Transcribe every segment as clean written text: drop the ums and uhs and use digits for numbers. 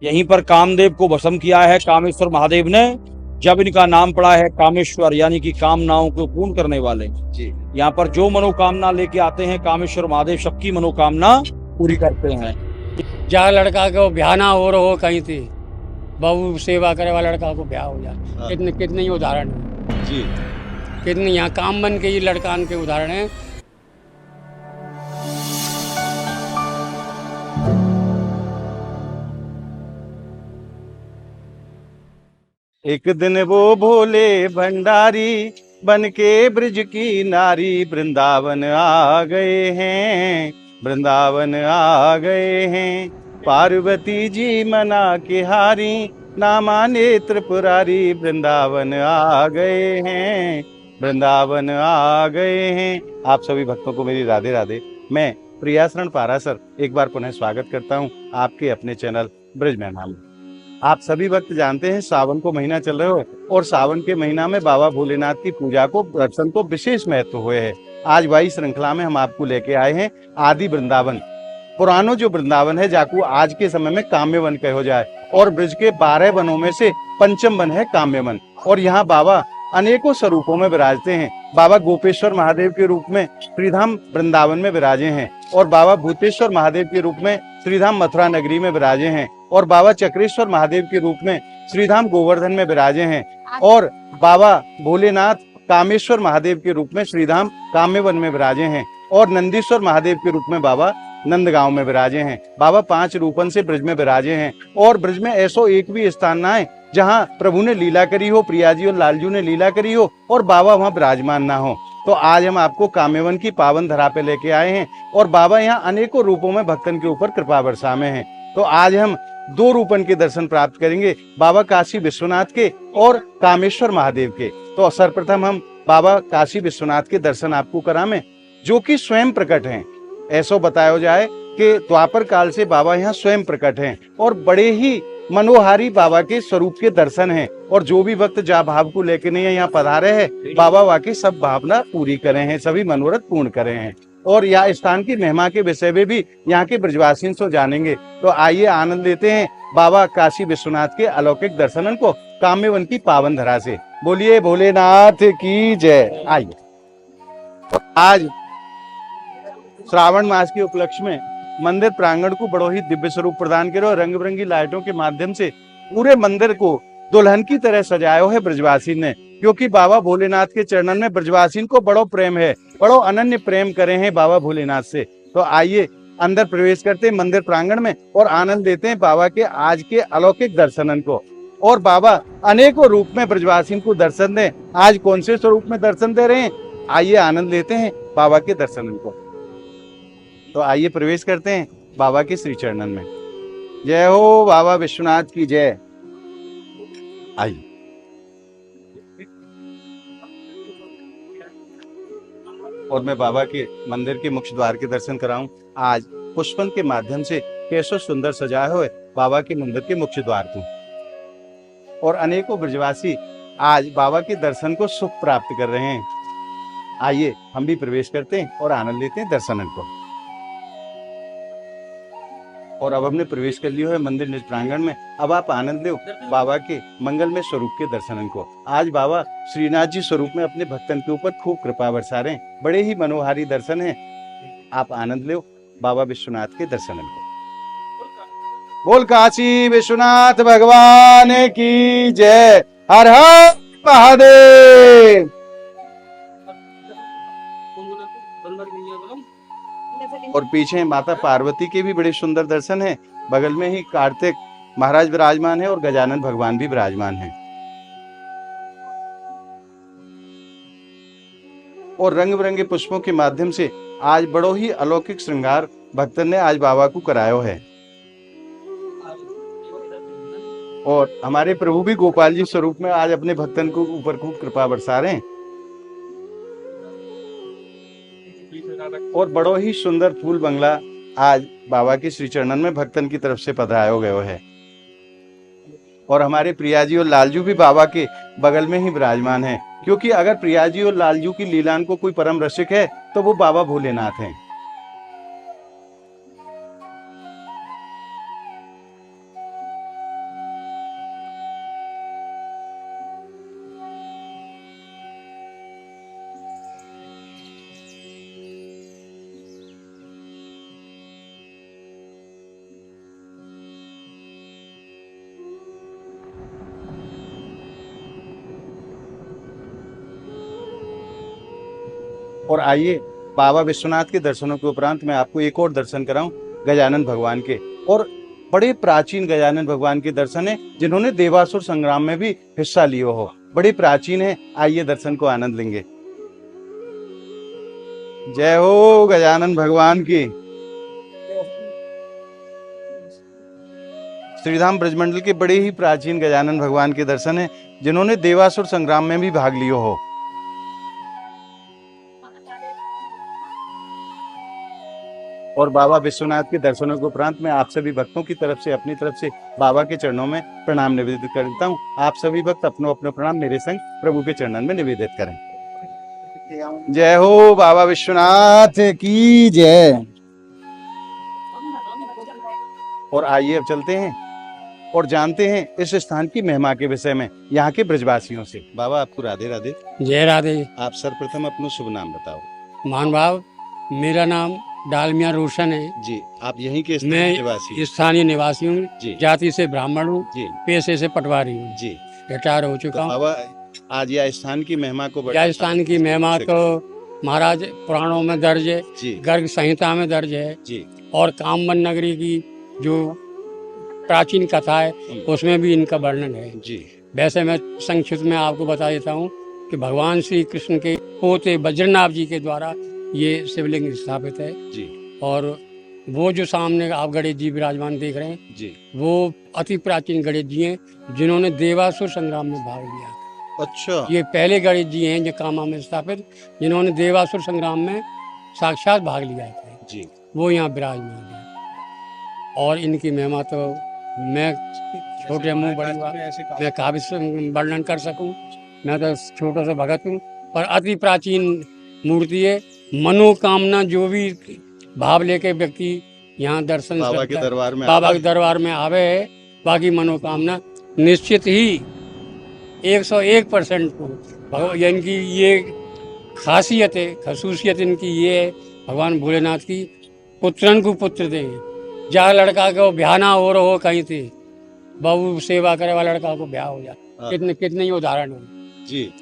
यहीं पर कामदेव को भस्म किया है कामेश्वर महादेव ने। जब इनका नाम पड़ा है कामेश्वर, यानी कि कामनाओं को पूर्ण करने वाले जी। यहाँ पर जो मनोकामना लेके आते हैं कामेश्वर महादेव सबकी मनोकामना पूरी करते हैं। जहाँ लड़का को ब्याह ना हो रहा हो कहीं थी, बहू सेवा करे वाला लड़का को ब्याह हो जाए। कितने कितने ही उदाहरण हैं जी। कितने यहाँ काम बन के ही लड़कान के उदाहरण हैं। एक दिन वो भोले भंडारी बन के ब्रज की नारी वृंदावन आ गए हैं, वृंदावन आ गए हैं। पार्वती जी मना के हारी, ना माने त्रिपुरारी वृंदावन आ गए हैं, वृंदावन आ गए हैं। आप सभी भक्तों को मेरी राधे राधे। मैं प्रियाशरण पारासर एक बार पुनः स्वागत करता हूं आपके अपने चैनल ब्रज महिमा में। आप सभी भक्त जानते हैं सावन को महीना चल रहे हो और सावन के महीना में बाबा भोलेनाथ की पूजा को दर्शन को विशेष महत्व हुए है। आज वही श्रृंखला में हम आपको लेके आए हैं आदि वृंदावन। पुरानो जो वृंदावन है जाकू आज के समय में काम्य वन कहो जाए, और ब्रज के 12 वनों में से पंचम वन है काम्य वन। और यहाँ बाबा अनेकों स्वरूपों में विराजते हैं। बाबा गोपेश्वर महादेव के रूप में श्रीधाम वृंदावन में विराजे हैं, और बाबा भूतेश्वर महादेव के रूप में श्रीधाम मथुरा नगरी में विराजे हैं, और बाबा चक्रेश्वर महादेव के रूप में श्रीधाम गोवर्धन में विराजे हैं, और बाबा भोलेनाथ कामेश्वर महादेव के रूप में श्रीधाम काम्यवन में विराजे हैं, और नंदीश्वर महादेव के रूप में बाबा नंदगांव में विराजे हैं। बाबा 5 रूपन से ब्रज में विराजे हैं, और ब्रज में ऐसो एक भी स्थान ना है जहाँ प्रभु ने लीला करी हो, प्रिया जी और लालजू ने लीला करी हो और बाबा वहाँ विराजमान ना हो। तो आज हम आपको काम्यवन की पावन धरा पे लेके आए हैं, और बाबा यहाँ अनेकों रूपों में भक्तन के ऊपर कृपा बरसा में हैं। तो आज हम 2 रूपन के दर्शन प्राप्त करेंगे, बाबा काशी विश्वनाथ के और कामेश्वर महादेव के। तो सर्वप्रथम हम बाबा काशी विश्वनाथ के दर्शन आपको करावें, जो कि स्वयं प्रकट हैं। ऐसा बताया जाए कि द्वापर काल से बाबा यहाँ स्वयं प्रकट हैं, और बड़े ही मनोहारी बाबा के स्वरूप के दर्शन हैं। और जो भी भक्त जा भाव को लेकर नहीं यहाँ पधारे हैं, बाबा वाकई सब भावना पूरी करे हैं, सभी मनोरथ पूर्ण करे हैं। और यह स्थान की महिमा के विषय में भी यहाँ के ब्रजवासियों से जानेंगे। तो आइए आनंद लेते हैं बाबा काशी विश्वनाथ के अलौकिक दर्शनन को काम्यवन की पावन धरा से। बोलिए भोलेनाथ की जय। आइए आज श्रावण मास के उपलक्ष्य में मंदिर प्रांगण को बड़ो ही दिव्य स्वरूप प्रदान करो। रंग बिरंगी लाइटों के माध्यम से पूरे मंदिर को दुल्हन की तरह सजायो है ब्रजवासी ने, क्योंकि बाबा भोलेनाथ के चरणन में ब्रजवासी को बड़ो प्रेम है, बड़ो अनन्य प्रेम करे हैं बाबा भोलेनाथ से। तो आइए अंदर प्रवेश करते हैं मंदिर प्रांगण में और आनंद लेते हैं बाबा के आज के अलौकिक दर्शनन को। और बाबा अनेकों रूप में ब्रजवासी को दर्शन दें। आज कौन से स्वरूप में दर्शन दे रहे हैं, आइए आनंद लेते हैं बाबा के दर्शनन को। तो आइए प्रवेश करते हैं बाबा के श्री चरणन में। जय हो बाबा विश्वनाथ की जय। आइए और मैं बाबा के मंदिर के मुख्य द्वार के दर्शन कराऊं। आज पुष्पन के माध्यम से कैसो सुंदर सजाए हुए बाबा के मंदिर के मुख्य द्वार को, और अनेकों ब्रजवासी आज बाबा के दर्शन को सुख प्राप्त कर रहे हैं। आइए हम भी प्रवेश करते हैं और आनंद लेते हैं दर्शनन को। और अब हमने प्रवेश कर लिया है मंदिर निज प्रांगण में। अब आप आनंद लो बाबा के मंगलमय स्वरूप के दर्शनन को। आज बाबा श्रीनाथ जी स्वरूप में अपने भक्तन के ऊपर खूब कृपा बरसा रहे हैं। बड़े ही मनोहारी दर्शन हैं। आप आनंद लो बाबा विश्वनाथ के दर्शनन को। बोल काशी विश्वनाथ भगवान की जय। हर हर महादेव। और पीछे माता पार्वती के भी बड़े सुंदर दर्शन हैं। बगल में ही कार्तिक महाराज विराजमान है और गजानन भगवान भी विराजमान हैं। और रंग बिरंगे पुष्पों के माध्यम से आज बड़ो ही अलौकिक श्रृंगार भक्तन ने आज बाबा को करायो है। और हमारे प्रभु भी गोपाल जी स्वरूप में आज अपने भक्तन को ऊपर खूब कृपा बरसा रहे हैं। और बड़ो ही सुंदर फूल बंगला आज बाबा के श्री चरणन में भक्तन की तरफ से पधरायो गयो है। और हमारे प्रिया जी और लालजू भी बाबा के बगल में ही विराजमान हैं, क्योंकि अगर प्रिया जी और लालजू की लीलान को कोई परम रसिक है तो वो बाबा भोलेनाथ हैं। और आइए बाबा विश्वनाथ के दर्शनों के उपरांत मैं आपको एक और दर्शन कराऊं गजानन भगवान के। और बड़े प्राचीन गजानन भगवान के दर्शन है जिन्होंने देवासुर संग्राम में भी हिस्सा लियो हो। बड़े प्राचीन है, आइए दर्शन को आनंद लेंगे। जय हो गजानन भगवान की। श्रीधाम ब्रजमंडल के बड़े ही प्राचीन गजानन भगवान के दर्शन है जिन्होंने देवासुर संग्राम में भी भाग लियो हो। और बाबा विश्वनाथ के दर्शनों के उपरांत मैं आप सभी भक्तों की तरफ से अपनी तरफ से बाबा के चरणों में प्रणाम निवेदित करता हूँ। आप सभी भक्त अपनो अपनो प्रणाम मेरे संग प्रभु के चरणों में निवेदित करें। जय हो बाबा विश्वनाथ की जय। और आइए अब चलते हैं और जानते हैं इस स्थान की महिमा के विषय में यहाँ के ब्रजवासियों से। बाबा आपको राधे राधे। जय राधे। आप सर्वप्रथम अपना शुभ नाम बताओ। मान भाव, मेरा नाम डालमिया रोशन है जी। आप यहीं के मैं निवासी? स्थानीय निवासी हूँ, जाति से ब्राह्मण हूँ, जी। पेशे से पटवारी हूँ जी। रिटायर हो चुका हूँ। बाबा आज यह स्थान की महिमा को यह स्थान की महिमा तो महाराज पुराणों में दर्ज है, गर्ग संहिता में दर्ज है जी। और कामवन नगरी की जो प्राचीन कथा है उसमें भी इनका वर्णन है जी। वैसे मैं संक्षिप्त में आपको बता देता हूँ कि भगवान श्री कृष्ण के पोते वज्रनाभ जी के द्वारा ये शिवलिंग स्थापित है जी। और वो जो सामने आप गणेश जी विराजमान देख रहे हैं जी, वो अति प्राचीन गणेश जी हैं जिन्होंने देवासुर संग्राम में भाग लिया। अच्छा। ये पहले गणेश जी हैं जो कामा में स्थापित जिन्होंने देवासुर संग्राम में साक्षात भाग लिया था जी, वो यहाँ विराजमान है। और इनकी महिमा तो मैं छोटे मुंह बड़ी मैं काव्य वर्णन कर सकूं। मैं तो छोटा सा भगत हूँ पर अति प्राचीन मूर्ति है। मनोकामना जो भी भाव लेके व्यक्ति यहाँ दर्शन बाबा के दरबार में आवे है, बाकी मनोकामना निश्चित ही 101% इनकी ये खासियत है, खसूसियत इनकी ये है भगवान भोलेनाथ की पुत्रन को पुत्र देंगे। जहाँ लड़का को ब्याह ना हो कहीं थे बहू सेवा करे वाला लड़का को ब्याह हो जाए। कितने ही उदाहरण है जी,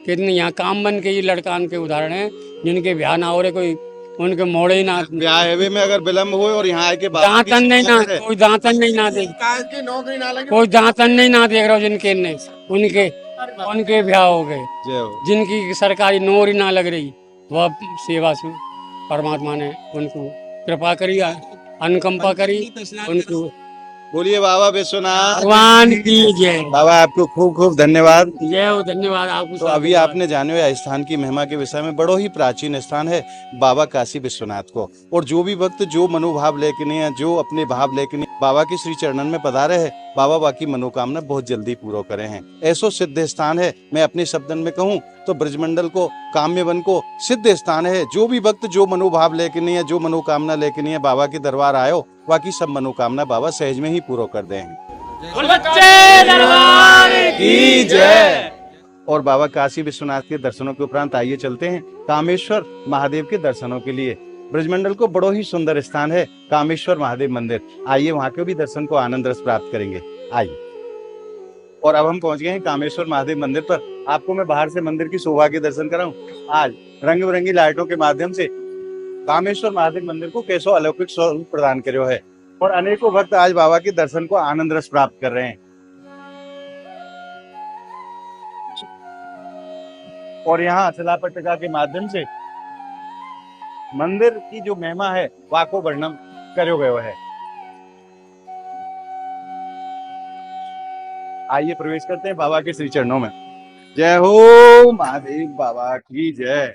कितने यहाँ काम बन के ही लड़कान के उदाहरण हैं जिनके ब्याह ना हो रहे, कोई उनके मोड़े ही ना ब्याह में अगर विलम्ब हो और यहाँ आके दांतन नहीं ना कोई दांतन नहीं ना देख कोई दांतन नहीं ना देख रहा जिनके ने उनके ब्याह हो गए। जिनकी सरकारी नौकरी ना लग रही वह सेवा से परमात्मा ने उनको कृपा करी, अनुकंपा करी उनको। बोलिए बाबा विश्वनाथ भगवान की जय। बाबा आपको खूब खूब धन्यवाद। जय हो, धन्यवाद आपको। तो अभी आपने जाने हुए स्थान की महिमा के विषय में बड़ो ही प्राचीन स्थान है बाबा काशी विश्वनाथ को। और जो भी भक्त जो मनोभाव लेके नहीं है, जो अपने भाव लेके नहीं बाबा के श्री चरणन में पधारे है, बाबा बाकी मनोकामना बहुत जल्दी पूरा करे हैं। ऐसो सिद्ध स्थान है, मैं अपने शब्दन में कहूँ तो ब्रजमंडल को काम्य वन को सिद्ध स्थान है। जो भी भक्त जो मनोभाव लेके नहीं है, जो मनोकामना लेके नहीं है, बाबा के दरबार आयो, बाकी सब मनोकामना बाबा सहज में ही पूरा कर देंगे। और बाबा काशी विश्वनाथ के दर्शनों के उपरांत आइए चलते हैं कामेश्वर महादेव के दर्शनों के लिए। ब्रजमंडल को बड़ो ही सुंदर स्थान है कामेश्वर महादेव मंदिर। आइए वहां के भी दर्शन को आनंद रस प्राप्त करेंगे। आइए। और अब हम पहुंच गए हैं कामेश्वर महादेव मंदिर पर। आपको मैं बाहर से मंदिर की शोभा के दर्शन कराऊं। आज रंग बिरंगी लाइटों के माध्यम से कामेश्वर महादेव मंदिर को कैसो अलौकिक स्वरूप प्रदान करो है और अनेकों भक्त आज बाबा के दर्शन को आनंद रस प्राप्त कर रहे हैं। और यहाँ अचला पट्टिका के माध्यम से मंदिर की जो महिमा है वाको वर्णन करो गयो है। आइए प्रवेश करते हैं बाबा के श्री चरणों में। जय हो महादेव बाबा की जय।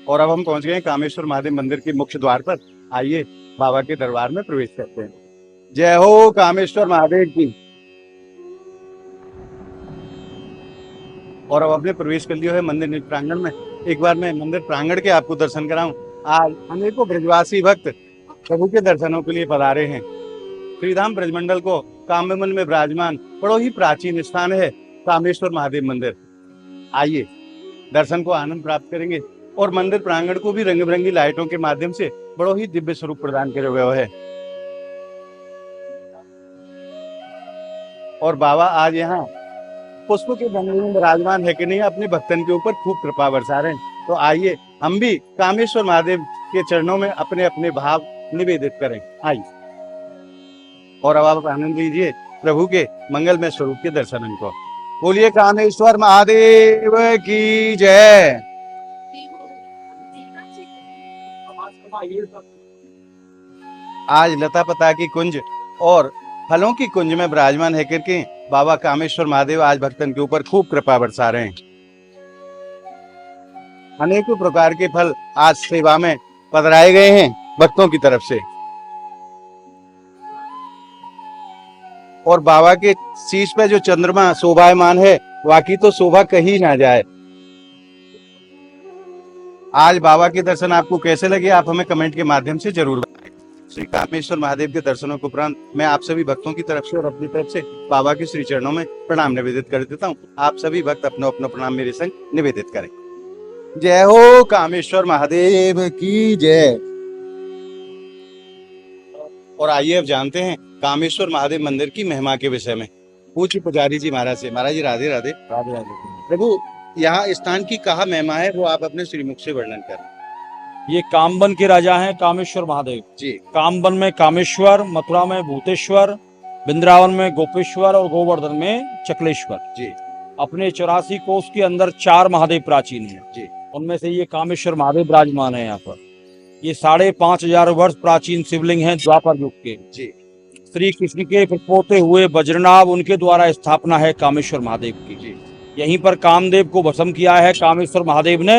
और अब हम पहुंच गए कामेश्वर महादेव मंदिर के मुख्य द्वार पर। आइए बाबा के दरबार में प्रवेश करते हैं। जय हो कामेश्वर महादेव की। और अब अपने प्रवेश कर लिया है मंदिर प्रांगण में। एक बार मैं मंदिर प्रांगण के आपको दर्शन कराऊं। आज अनेकों ब्रजवासी भक्त प्रभु के दर्शनों के लिए पधारे हैं। श्रीधाम ब्रजमंडल को काम्यवन में विराजमान बड़ो ही प्राचीन स्थान है कामेश्वर महादेव मंदिर। आइए दर्शन को आनंद प्राप्त करेंगे और मंदिर प्रांगण को भी रंग बिरंगी लाइटों के माध्यम से बड़ो ही दिव्य स्वरूप प्रदान किया गया है। और बाबा आज यहाँ पुष्प के गंगे में विराजमान है कि नहीं, अपने भक्तन के ऊपर खूब कृपा बरसा रहे हैं। तो आइए हम भी कामेश्वर महादेव के चरणों में अपने अपने भाव निवेदित करें। आइए, और अब आप आनंद लीजिए प्रभु के मंगलमय स्वरूप के दर्शन को। बोलिए कामेश्वर महादेव की जय। आज लता पता की कुंज और फलों की कुंज में विराजमान है करके बाबा कामेश्वर महादेव आज भक्तन के ऊपर खूब कृपा बरसा रहे हैं। अनेकों प्रकार के फल आज सेवा में पधराए गए हैं भक्तों की तरफ से, और बाबा के शीश पे जो चंद्रमा शोभायमान है वाकई तो शोभा कहीं ना जाए। आज बाबा के दर्शन आपको कैसे लगे आप हमें कमेंट के माध्यम से जरूर बताएं। श्री कामेश्वर महादेव के दर्शनों के उपरांत मैं आप सभी भक्तों की तरफ से और अपनी तरफ से बाबा के श्री चरणों में प्रणाम निवेदित कर देता हूँ। आप सभी भक्त अपना अपना प्रणाम मेरे संग निवेदित करें। जय हो कामेश्वर महादेव की जय। और आइए अब जानते हैं कामेश्वर महादेव मंदिर की महिमा के विषय में पूज्य पुजारी जी महाराज से। महाराज जी राधे राधे। राधे राधे। प्रभु, यहाँ स्थान की कहा महिमा है वो आप अपने श्रीमुख से वर्णन करें। ये कामबन के राजा हैं कामेश्वर महादेव जी। कामबन में कामेश्वर, मथुरा में भूतेश्वर, वृंदावन में गोपेश्वर और गोवर्धन में चकलेश्वर जी। अपने 84 कोष के अंदर 4 महादेव प्राचीन हैं जी। उनमें से ये कामेश्वर महादेव विराजमान है यहाँ पर। ये 5500 वर्ष प्राचीन शिवलिंग हैं द्वापर युग के जी। श्री कृष्ण के प्रपोते हुए वज्रनाभ उनके द्वारा स्थापना है कामेश्वर महादेव की जी। यहीं पर कामदेव को भस्म किया है कामेश्वर महादेव ने।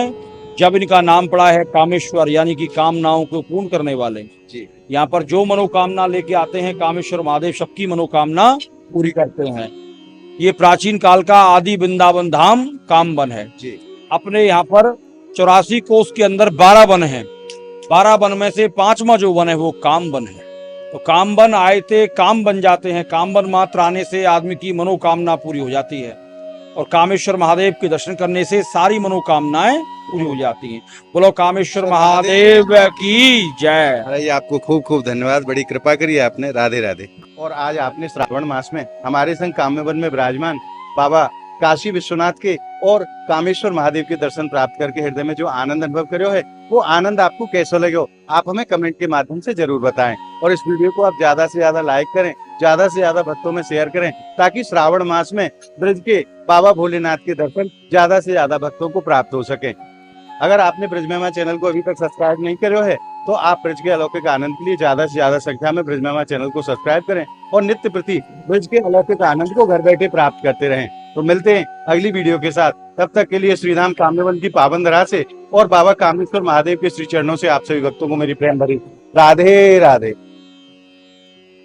जब इनका नाम पड़ा है कामेश्वर, यानी कि कामनाओं को पूर्ण करने वाले जी। यहाँ पर जो मनोकामना लेके आते हैं कामेश्वर महादेव सबकी मनोकामना पूरी करते हैं। ये प्राचीन काल का आदि वृंदावन धाम कामबन है जी। अपने यहाँ पर 84 कोष के अंदर 12 वन हैं। 12 वन में से 5वां जो वन है वो कामबन है। तो कामबन आए थे काम बन जाते हैं। कामबन मात्र आने से आदमी की मनोकामना पूरी हो जाती है और कामेश्वर महादेव के दर्शन करने से सारी मनोकामनाएं पूरी हो जाती हैं। बोलो कामेश्वर महादेव की जय। अरे ये आपको खूब खूब धन्यवाद, बड़ी कृपा करी आपने। राधे राधे। और आज आपने श्रावण मास में हमारे संग काम्यवन में विराजमान बाबा काशी विश्वनाथ के और कामेश्वर महादेव के दर्शन प्राप्त करके हृदय में जो आनंद अनुभव करो है वो आनंद आपको कैसा लगे आप हमें कमेंट के माध्यम से जरूर बताएं। और इस वीडियो को आप ज्यादा से ज्यादा लाइक करें, ज्यादा से ज्यादा भक्तों में शेयर करें, ताकि श्रावण मास में ब्रज के बाबा भोलेनाथ के दर्शन ज्यादा से ज्यादा भक्तों को प्राप्त हो सके। अगर आपने ब्रज महिमा चैनल को अभी तक सब्सक्राइब नहीं करो है तो आप ब्रज के अलौकिक आनंद के लिए ज्यादा से ज्यादा संख्या में ब्रज महिमा चैनल को सब्सक्राइब करें और नित्य प्रति ब्रज के अलौकिक आनंद को घर बैठे प्राप्त करते रहें। तो मिलते हैं अगली वीडियो के साथ, तब तक के लिए श्रीधाम काम्यवन की पावन धरा से और बाबा कामेश्वर महादेव के श्री चरणों से आप सभी भक्तों को मेरी प्रेम भरी राधे राधे।